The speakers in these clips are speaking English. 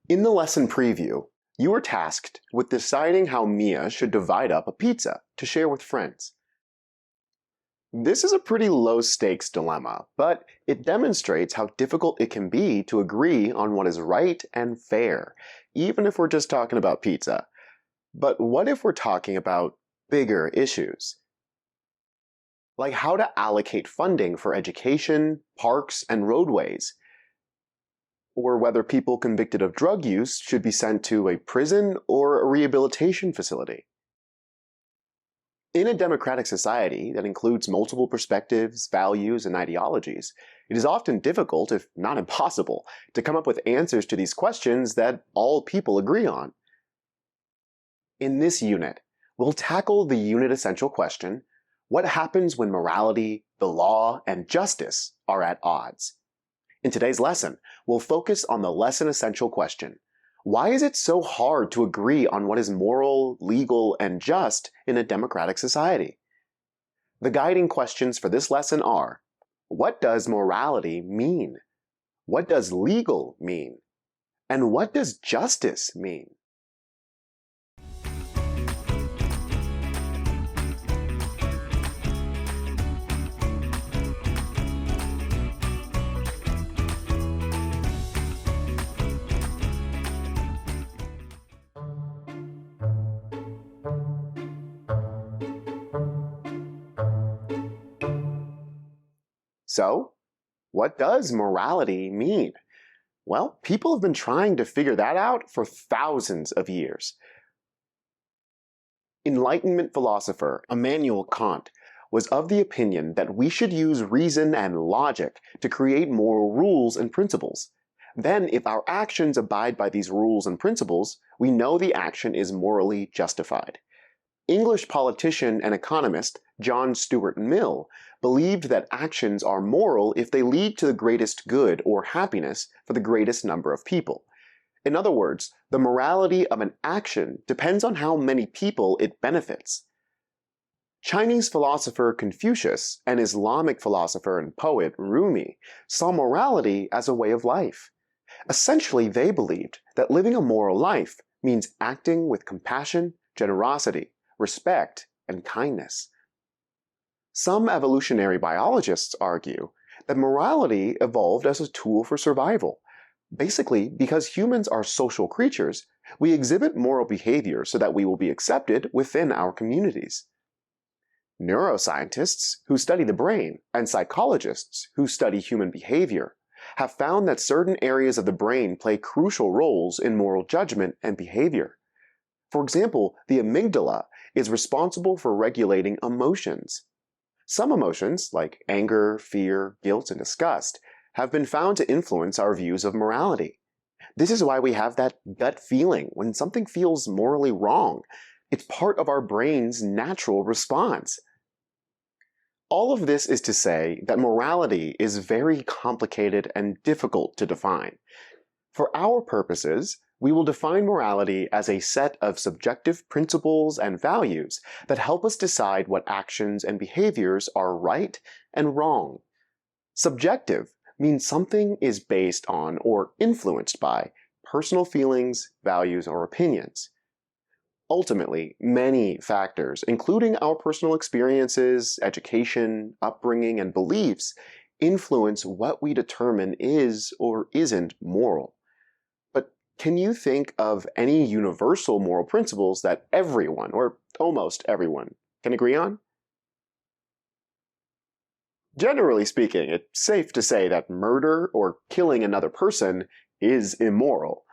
In the lesson preview, you were tasked with deciding how Mia should divide up a pizza to share with friends. This is a pretty low-stakes dilemma, but it demonstrates how difficult it can be to agree on what is right and fair, even if we're just talking about pizza. But what if we're talking about bigger issues? Like how to allocate funding for education, parks, and roadways, or whether people convicted of drug use should be sent to a prison or a rehabilitation facility. In a democratic society that includes multiple perspectives, values, and ideologies, it is often difficult, if not impossible, to come up with answers to these questions that all people agree on. In this unit, we'll tackle the unit essential question: what happens when morality, the law, and justice are at odds? In today's lesson, we'll focus on the lesson essential question: why is it so hard to agree on what is moral, legal, and just in a democratic society? The guiding questions for this lesson are: what does morality mean? What does legal mean? And what does justice mean? So, what does morality mean? Well, people have been trying to figure that out for thousands of years. Enlightenment philosopher Immanuel Kant was of the opinion that we should use reason and logic to create moral rules and principles. Then, if our actions abide by these rules and principles, we know the action is morally justified. English politician and economist John Stuart Mill believed that actions are moral if they lead to the greatest good or happiness for the greatest number of people. In other words, the morality of an action depends on how many people it benefits. Chinese philosopher Confucius and Islamic philosopher and poet Rumi saw morality as a way of life. Essentially, they believed that living a moral life means acting with compassion, generosity, respect, and kindness. Some evolutionary biologists argue that morality evolved as a tool for survival. Basically, because humans are social creatures, we exhibit moral behavior so that we will be accepted within our communities. Neuroscientists who study the brain and psychologists who study human behavior have found that certain areas of the brain play crucial roles in moral judgment and behavior. For example, the amygdala is responsible for regulating emotions. Some emotions, like anger, fear, guilt, and disgust, have been found to influence our views of morality. This is why we have that gut feeling when something feels morally wrong. It's part of our brain's natural response. All of this is to say that morality is very complicated and difficult to define. For our purposes, we will define morality as a set of subjective principles and values that help us decide what actions and behaviors are right and wrong. Subjective means something is based on or influenced by personal feelings, values, or opinions. Ultimately, many factors, including our personal experiences, education, upbringing, and beliefs, influence what we determine is or isn't moral. But can you think of any universal moral principles that everyone, or almost everyone, can agree on? Generally speaking, it's safe to say that murder or killing another person is immoral.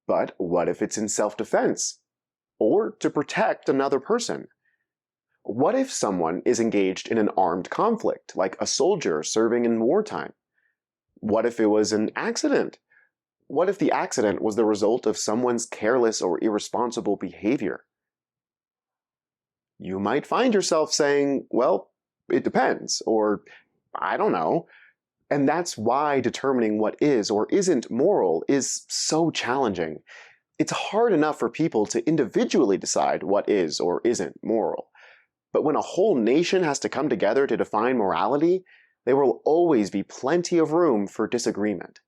But what if it's in self-defense? Or to protect another person? What if someone is engaged in an armed conflict, like a soldier serving in wartime? What if it was an accident? What if the accident was the result of someone's careless or irresponsible behavior? You might find yourself saying, well, it depends, or I don't know. And that's why determining what is or isn't moral is so challenging. It's hard enough for people to individually decide what is or isn't moral. But when a whole nation has to come together to define morality, there will always be plenty of room for disagreement.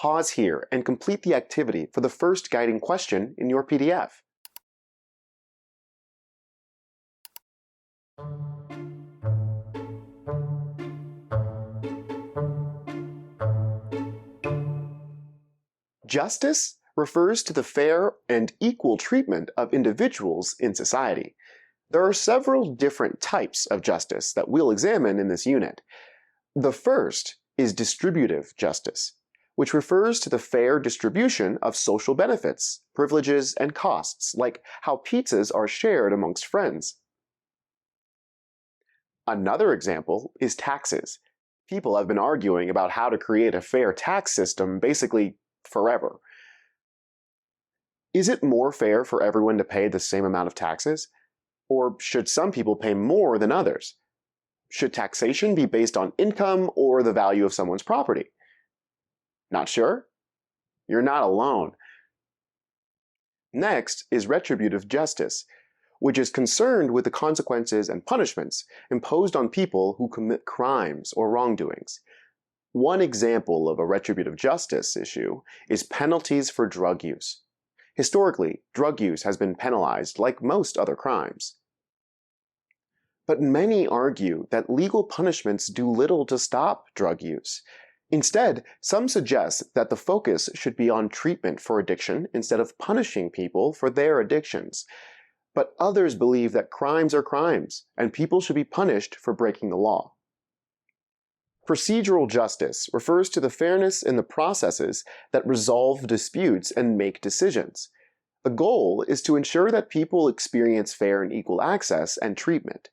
Pause here and complete the activity for the first guiding question in your PDF. Justice refers to the fair and equal treatment of individuals in society. There are several different types of justice that we'll examine in this unit. The first is distributive justice, which refers to the fair distribution of social benefits, privileges, and costs, like how pizzas are shared amongst friends. Another example is taxes. People have been arguing about how to create a fair tax system basically forever. Is it more fair for everyone to pay the same amount of taxes? Or should some people pay more than others? Should taxation be based on income or the value of someone's property? Not sure? You're not alone. Next is retributive justice, which is concerned with the consequences and punishments imposed on people who commit crimes or wrongdoings. One example of a retributive justice issue is penalties for drug use. Historically, drug use has been penalized like most other crimes. But many argue that legal punishments do little to stop drug use. Instead, some suggest that the focus should be on treatment for addiction instead of punishing people for their addictions. But others believe that crimes are crimes, and people should be punished for breaking the law. Procedural justice refers to the fairness in the processes that resolve disputes and make decisions. The goal is to ensure that people experience fair and equal access and treatment.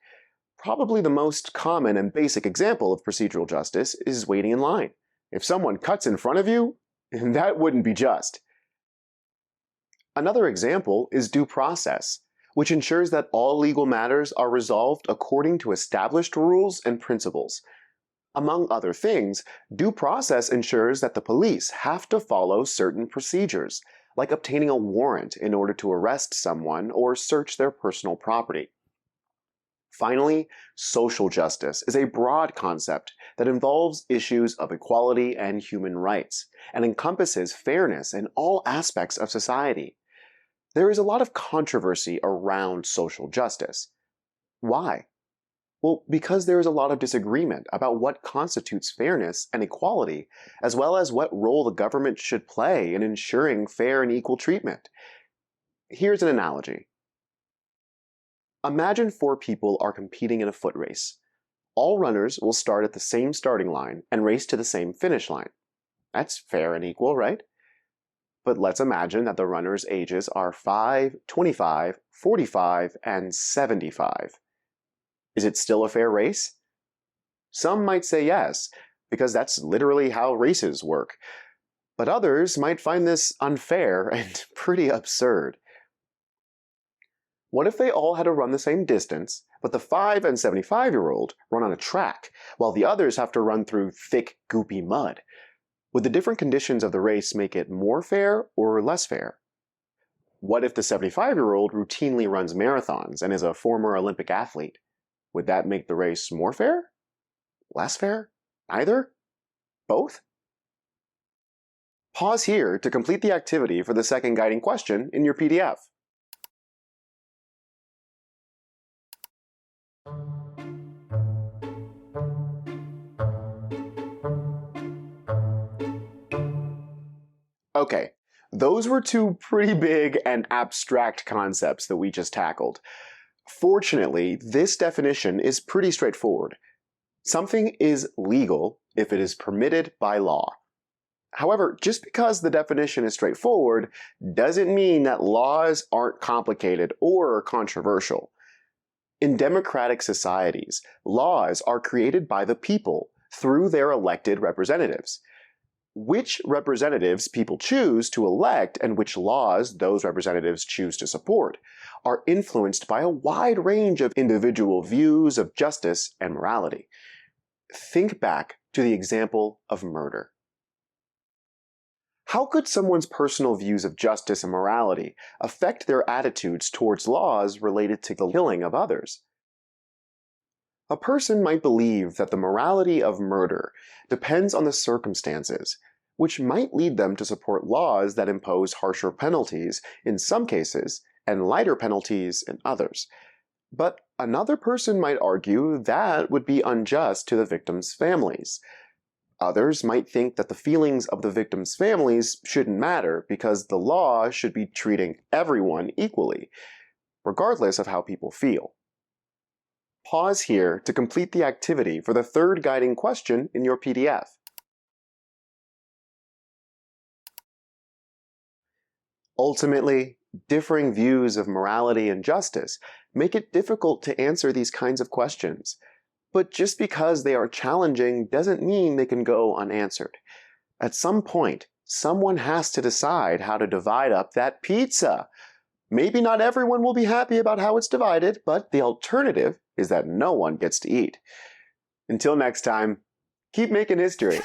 Probably the most common and basic example of procedural justice is waiting in line. If someone cuts in front of you, that wouldn't be just. Another example is due process, which ensures that all legal matters are resolved according to established rules and principles. Among other things, due process ensures that the police have to follow certain procedures, like obtaining a warrant in order to arrest someone or search their personal property. Finally, social justice is a broad concept that involves issues of equality and human rights, and encompasses fairness in all aspects of society. There is a lot of controversy around social justice. Why? Well, because there is a lot of disagreement about what constitutes fairness and equality, as well as what role the government should play in ensuring fair and equal treatment. Here's an analogy. Imagine 4 people are competing in a foot race. All runners will start at the same starting line and race to the same finish line. That's fair and equal, right? But let's imagine that the runners' ages are 5, 25, 45, and 75. Is it still a fair race? Some might say yes, because that's literally how races work. But others might find this unfair and pretty absurd. What if they all had to run the same distance, but the 5 and 75-year-old run on a track, while the others have to run through thick, goopy mud? Would the different conditions of the race make it more fair or less fair? What if the 75-year-old routinely runs marathons and is a former Olympic athlete? Would that make the race more fair? Less fair? Neither? Both? Pause here to complete the activity for the second guiding question in your PDF. Okay, those were 2 pretty big and abstract concepts that we just tackled. Fortunately, this definition is pretty straightforward. Something is legal if it is permitted by law. However, just because the definition is straightforward doesn't mean that laws aren't complicated or controversial. In democratic societies, laws are created by the people through their elected representatives. Which representatives people choose to elect and which laws those representatives choose to support are influenced by a wide range of individual views of justice and morality. Think back to the example of murder. How could someone's personal views of justice and morality affect their attitudes towards laws related to the killing of others? A person might believe that the morality of murder depends on the circumstances, which might lead them to support laws that impose harsher penalties in some cases and lighter penalties in others. But another person might argue that would be unjust to the victims' families. Others might think that the feelings of the victims' families shouldn't matter because the law should be treating everyone equally, regardless of how people feel. Pause here to complete the activity for the third guiding question in your PDF. Ultimately, differing views of morality and justice make it difficult to answer these kinds of questions. But just because they are challenging doesn't mean they can go unanswered. At some point, someone has to decide how to divide up that pizza. Maybe not everyone will be happy about how it's divided, but the alternative is that no one gets to eat. Until next time, keep making history.